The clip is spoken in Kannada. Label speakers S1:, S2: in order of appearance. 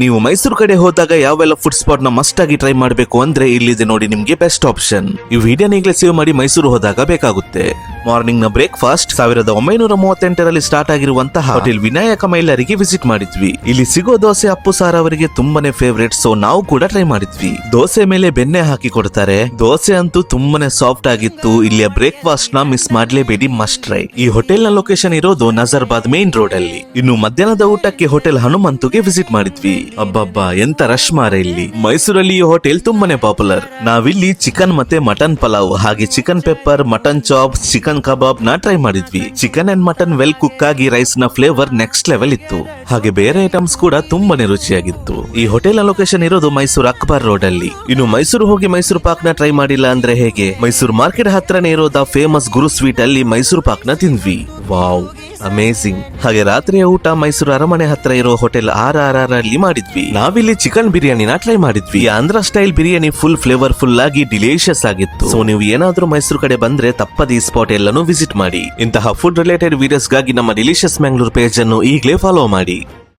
S1: ನೀವು ಮೈಸೂರು ಕಡೆ ಹೋದಾಗ ಯಾವೆಲ್ಲ ಫುಡ್ ಸ್ಪಾಟ್ ನ ಮಸ್ಟ್ ಆಗಿ ಟ್ರೈ ಮಾಡಬೇಕು ಅಂದ್ರೆ ಇಲ್ಲಿದೆ ನೋಡಿ ನಿಮ್ಗೆ ಬೆಸ್ಟ್ ಆಪ್ಷನ್. ಈ ವಿಡಿಯೋನ ಈಗಲೇ ಸೇವ್ ಮಾಡಿ ಮೈಸೂರು ಹೋದಾಗ ಬೇಕಾಗುತ್ತೆ. ಮಾರ್ನಿಂಗ್ ನ ಬ್ರೇಕ್ಫಾಸ್ಟ್ 1938ರಲ್ಲಿ ಸ್ಟಾರ್ಟ್ ಆಗಿರುವಂತಹ ಹೋಟೆಲ್ ವಿನಾಯಕ ಮೈಲಾರಿಗೆ ವಿಸಿಟ್ ಮಾಡಿದ್ವಿ. ಇಲ್ಲಿ ಸಿಗೋ ದೋಸೆ ಅಪ್ಪು ಸಾರ್ ಅವರಿಗೆ ತುಂಬಾನೇ ಫೇವರೇಟ್, ಸೊ ನಾವು ಕೂಡ ಟ್ರೈ ಮಾಡಿದ್ವಿ. ದೋಸೆ ಮೇಲೆ ಬೆಣ್ಣೆ ಹಾಕಿ ಕೊಡ್ತಾರೆ. ದೋಸೆ ಅಂತೂ ತುಂಬಾನೇ ಸಾಫ್ಟ್ ಆಗಿತ್ತು. ಇಲ್ಲಿಯ ಬ್ರೇಕ್ಫಾಸ್ಟ್ ನ ಮಿಸ್ ಮಾಡ್ಲೇಬೇಡಿ, ಮಸ್ಟ್ ಟ್ರೈ. ಈ ಹೋಟೆಲ್ ನ ಲೊಕೇಶನ್ ಇರೋದು ನಜರ್ಬಾದ್ ಮೇನ್ ರೋಡ್ ಅಲ್ಲಿ. ಇನ್ನು ಮಧ್ಯಾಹ್ನದ ಊಟಕ್ಕೆ ಹೋಟೆಲ್ ಹನುಮಂತುಗೆ ವಿಸಿಟ್ ಮಾಡಿದ್ವಿ. ಅಬ್ಬಬ್ಬಾ ಎಂತ ರಶ್ ಮಾರ ಇಲ್ಲಿ. ಮೈಸೂರಲ್ಲಿ ಈ ಹೋಟೆಲ್ ತುಂಬಾನೇ ಪಾಪ್ಯುಲರ್. ನಾವಿಲ್ಲಿ ಚಿಕನ್ ಮತ್ತೆ ಮಟನ್ ಪಲಾವ್ ಹಾಗೆ chicken pepper, mutton chop, chicken kebab ನ ಟ್ರೈ ಮಾಡಿದ್ವಿ. Chicken and mutton well cook ಆಗಿ ರೈಸ್ ನ ಫ್ಲೇವರ್ ನೆಕ್ಸ್ಟ್ ಲೆವೆಲ್ ಇತ್ತು. ಹಾಗೆ ಬೇರೆ ಐಟಮ್ಸ್ ಕೂಡ ತುಂಬಾನೇ ರುಚಿಯಾಗಿತ್ತು. ಈ ಹೋಟೆಲ್ ನ ಲೊಕೇಶನ್ ಇರೋದು ಮೈಸೂರು ಅಕ್ಬರ್ ರೋಡ್ ಅಲ್ಲಿ. ಇನ್ನು ಮೈಸೂರು ಹೋಗಿ ಮೈಸೂರು ಪಾಕ್ ನ ಟ್ರೈ ಮಾಡಿಲ್ಲ ಅಂದ್ರೆ ಹೇಗೆ? ಮೈಸೂರು ಮಾರ್ಕೆಟ್ ಹತ್ರನೇ ಇರೋದ ಫೇಮಸ್ ಗುರು ಸ್ವೀಟ್ ಅಲ್ಲಿ ಮೈಸೂರು ಪಾಕ್ ನ ತಿಂದ್ವಿ. Wow, amazing. ಹಾಗೆ ರಾತ್ರಿಯ ಊಟ ಮೈಸೂರು ಅರಮನೆ ಹತ್ರ ಇರೋ ಹೋಟೆಲ್ RRR ಅಲ್ಲಿ ಮಾಡಿದ್ವಿ. ನಾವಿಲ್ಲಿ ಚಿಕನ್ ಬಿರಿಯಾನಿನ ಟ್ರೈ ಮಾಡಿದ್ವಿ. Andhra style biryani full flavourful ಆಗಿ ಡಿಲಿಷಿಯಸ್ ಆಗಿತ್ತು. ಸೊ ನೀವು ಏನಾದ್ರೂ ಮೈಸೂರು ಕಡೆ ಬಂದ್ರೆ ತಪ್ಪದ ಈ ಸ್ಪಾಟ್ ಎಲ್ಲಾನು ವಿಸಿಟ್ ಮಾಡಿ. ಇಂತಹ ಫುಡ್ ರಿಲೇಟೆಡ್ ವಿಡಿಯೋಸ್ ಗಾಗಿ ನಮ್ಮ ಡಿಲಿಷಿಯಸ್ ಮ್ಯಾಂಗ್ಳೂರ್ ಪೇಜ್ ಅನ್ನು ಈಗಲೇ ಫಾಲೋ ಮಾಡಿ.